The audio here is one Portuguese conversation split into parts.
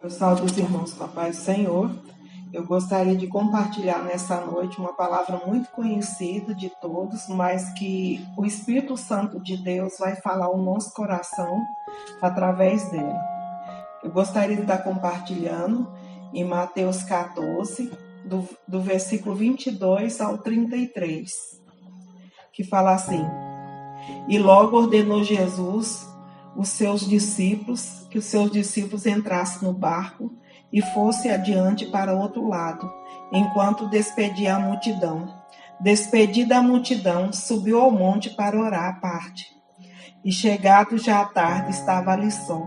Eu saúdo os irmãos com a paz do Senhor. Eu gostaria de compartilhar nessa noite uma palavra muito conhecida de todos, mas que o Espírito Santo de Deus vai falar ao nosso coração através dela. Eu gostaria de estar compartilhando em Mateus 14, do versículo 22 ao 33, que fala assim: E logo ordenou Jesus que os seus discípulos entrassem no barco e fosse adiante para outro lado, enquanto despedia a multidão. Despedida a multidão, subiu ao monte para orar à parte. E chegado já à tarde, estava ali só,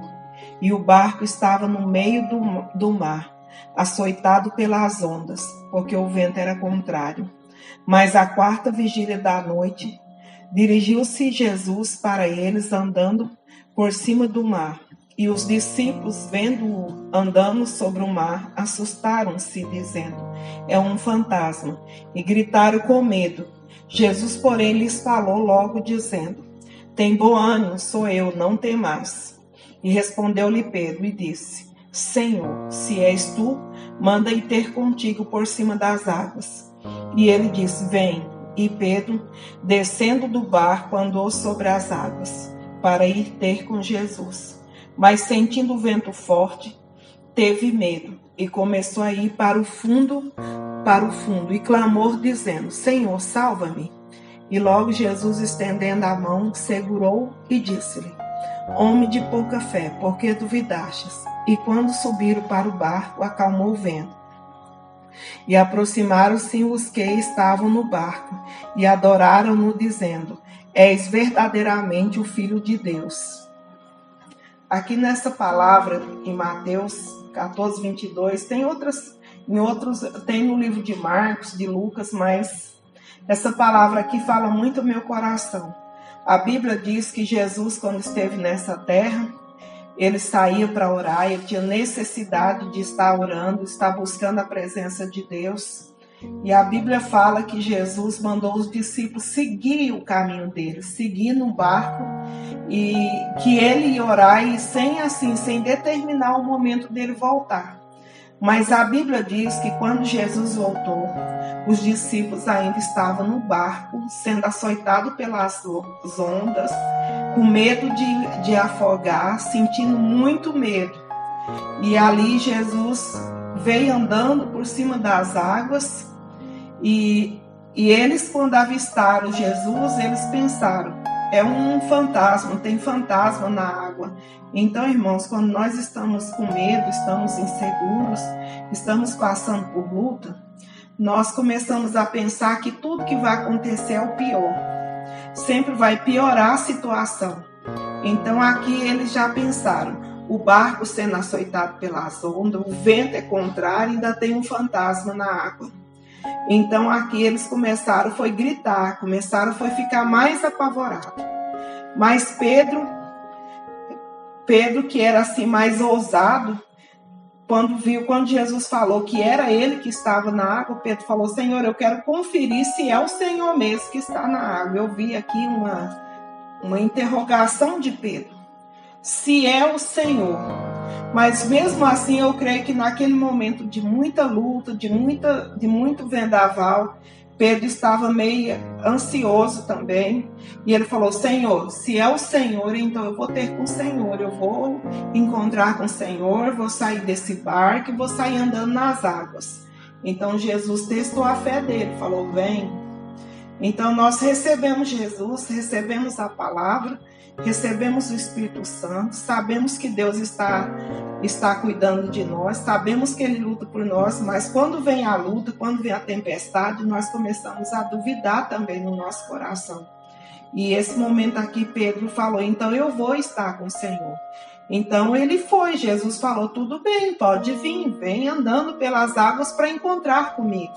e o barco estava no meio do mar, açoitado pelas ondas, porque o vento era contrário. Mas à quarta vigília da noite, dirigiu-se Jesus para eles andando por cima do mar. E os discípulos, vendo-o andando sobre o mar, assustaram-se, dizendo: é um fantasma, e gritaram com medo. Jesus, porém, lhes falou logo, dizendo: tem bom ânimo, sou eu, não temais. E respondeu-lhe Pedro e disse: Senhor, se és tu, manda ir ter contigo por cima das águas. E ele disse: vem. E Pedro, descendo do barco, andou sobre as águas, para ir ter com Jesus. Mas sentindo o vento forte, teve medo, e começou a ir para o fundo, e clamou, dizendo: Senhor, salva-me. E logo Jesus, estendendo a mão, segurou e disse-lhe: Homem de pouca fé, por que duvidastes? E quando subiram para o barco, acalmou o vento. E aproximaram-se os que estavam no barco, e adoraram-no, dizendo: És verdadeiramente o Filho de Deus. Aqui nessa palavra, em Mateus 14, 22, tem no livro de Marcos, de Lucas, mas essa palavra aqui fala muito ao meu coração. A Bíblia diz que Jesus, quando esteve nessa terra, ele saía para orar, ele tinha necessidade de estar orando, estar buscando a presença de Deus. E a Bíblia fala que Jesus mandou os discípulos seguir o caminho dele, seguir no barco, e que ele ia orar e sem determinar o momento dele voltar. Mas a Bíblia diz que quando Jesus voltou, os discípulos ainda estavam no barco, sendo açoitados pelas ondas, com medo de afogar, sentindo muito medo. E ali Jesus veio andando por cima das águas, e eles, quando avistaram Jesus, eles pensaram: é um fantasma, tem fantasma na água. Então, irmãos, quando nós estamos com medo, estamos inseguros, estamos passando por luta, nós começamos a pensar que tudo que vai acontecer é o pior. Sempre vai piorar a situação. Então, aqui eles já pensaram: o barco sendo açoitado pelas ondas, o vento é contrário, ainda tem um fantasma na água. Então aqui eles começaram a gritar, começaram a ficar mais apavorados. Mas Pedro, que era assim mais ousado, quando Jesus falou que era ele que estava na água, Pedro falou: Senhor, eu quero conferir se é o Senhor mesmo que está na água. Eu vi aqui uma interrogação de Pedro: se é o Senhor. Mas mesmo assim eu creio que naquele momento de muita luta, de muito vendaval, Pedro estava meio ansioso também. E ele falou: Senhor, se é o Senhor, então eu vou ter com o Senhor. Eu vou encontrar com o Senhor, vou sair desse barco e vou sair andando nas águas. Então Jesus testou a fé dele, falou: vem. Então nós recebemos Jesus, recebemos a palavra, recebemos o Espírito Santo, sabemos que Deus está cuidando de nós, sabemos que Ele luta por nós, mas quando vem a luta, quando vem a tempestade, nós começamos a duvidar também no nosso coração. E esse momento aqui Pedro falou: então eu vou estar com o Senhor. Então ele foi, Jesus falou: tudo bem, pode vir, vem andando pelas águas para encontrar comigo.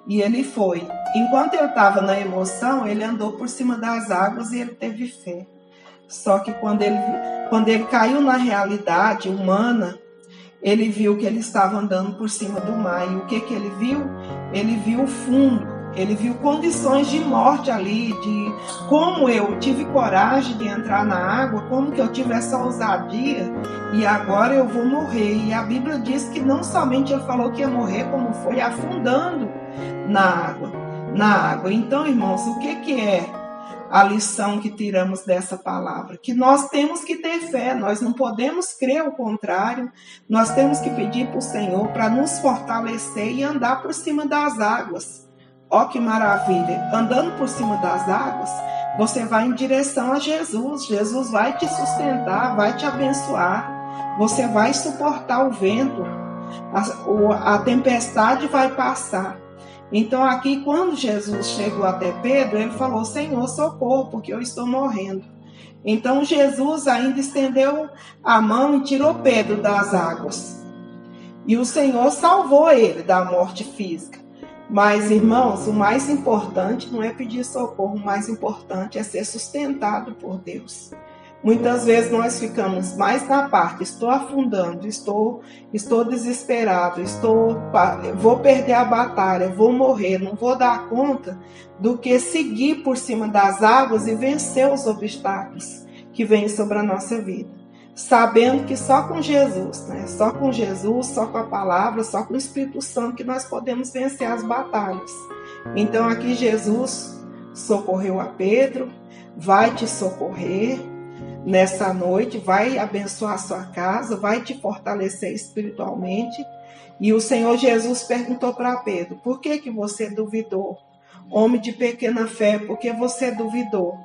E ele foi. Enquanto ele estava na emoção, ele andou por cima das águas e ele teve fé. Só que quando ele caiu na realidade humana, ele viu que ele estava andando por cima do mar. E o que ele viu? Ele viu o fundo. Ele viu condições de morte ali, de como eu tive coragem de entrar na água, como que eu tive essa ousadia e agora eu vou morrer. E a Bíblia diz que não somente ele falou que ia morrer, como foi afundando na água. Então, irmãos, o que é a lição que tiramos dessa palavra? Que nós temos que ter fé, nós não podemos crer o contrário, nós temos que pedir para o Senhor para nos fortalecer e andar por cima das águas. Ó, que maravilha! Andando por cima das águas, você vai em direção a Jesus. Jesus vai te sustentar, vai te abençoar. Você vai suportar o vento. A tempestade vai passar. Então aqui, quando Jesus chegou até Pedro, ele falou: Senhor, socorro, porque eu estou morrendo. Então Jesus ainda estendeu a mão e tirou Pedro das águas. E o Senhor salvou ele da morte física. Mas, irmãos, o mais importante não é pedir socorro, o mais importante é ser sustentado por Deus. Muitas vezes nós ficamos mais na parte, estou afundando, estou desesperado, vou perder a batalha, vou morrer, não vou dar conta, do que seguir por cima das águas e vencer os obstáculos que vêm sobre a nossa vida. Sabendo que só com Jesus, só com Jesus, só com a palavra, só com o Espírito Santo que nós podemos vencer as batalhas. Então aqui Jesus socorreu a Pedro, vai te socorrer nessa noite, vai abençoar a sua casa, vai te fortalecer espiritualmente. E o Senhor Jesus perguntou para Pedro: por que você duvidou? Homem de pequena fé, por que você duvidou?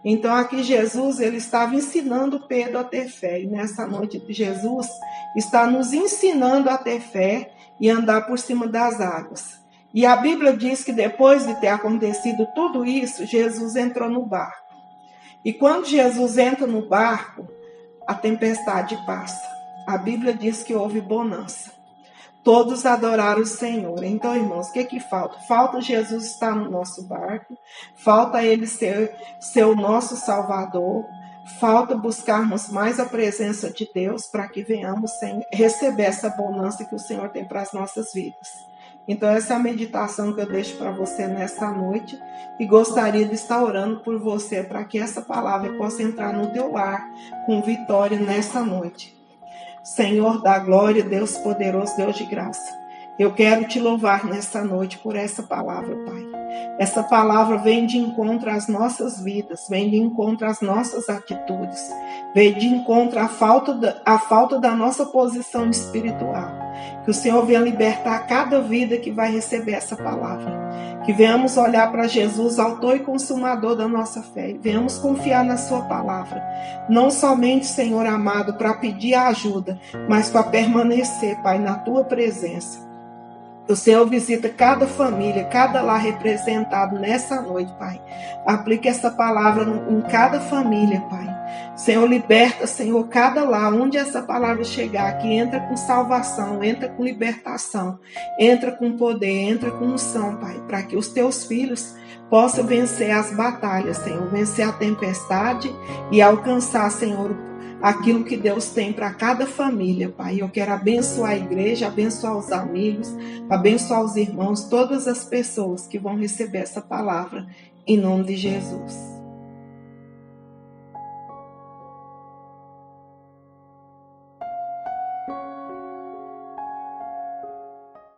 Então aqui Jesus, ele estava ensinando Pedro a ter fé. E nessa noite Jesus está nos ensinando a ter fé e andar por cima das águas. E a Bíblia diz que depois de ter acontecido tudo isso, Jesus entrou no barco. E quando Jesus entra no barco, a tempestade passa. A Bíblia diz que houve bonança. Todos adoraram o Senhor. Então, irmãos, o que falta? Falta Jesus estar no nosso barco, falta Ele ser o nosso Salvador, falta buscarmos mais a presença de Deus para que venhamos receber essa bonança que o Senhor tem para as nossas vidas. Então, essa é a meditação que eu deixo para você nessa noite e gostaria de estar orando por você para que essa palavra possa entrar no teu lar com vitória nessa noite. Senhor da glória, Deus poderoso, Deus de graça, eu quero te louvar nessa noite por essa palavra, Pai. Essa palavra vem de encontro às nossas vidas, vem de encontro às nossas atitudes, vem de encontro à falta da nossa posição espiritual. Que o Senhor venha libertar cada vida que vai receber essa palavra. Que venhamos olhar para Jesus, autor e consumador da nossa fé, e venhamos confiar na sua palavra. Não somente, Senhor amado, para pedir a ajuda, mas para permanecer, Pai, na tua presença. O Senhor visita cada família, cada lar representado nessa noite, Pai. Aplique essa palavra em cada família, Pai. Senhor, liberta, Senhor, cada lar, onde essa palavra chegar, que entra com salvação, entra com libertação, entra com poder, entra com unção, Pai, para que os teus filhos possam vencer as batalhas, Senhor, vencer a tempestade e alcançar, Senhor, aquilo que Deus tem para cada família, Pai. Eu quero abençoar a igreja, abençoar os amigos, abençoar os irmãos, todas as pessoas que vão receber essa palavra, em nome de Jesus.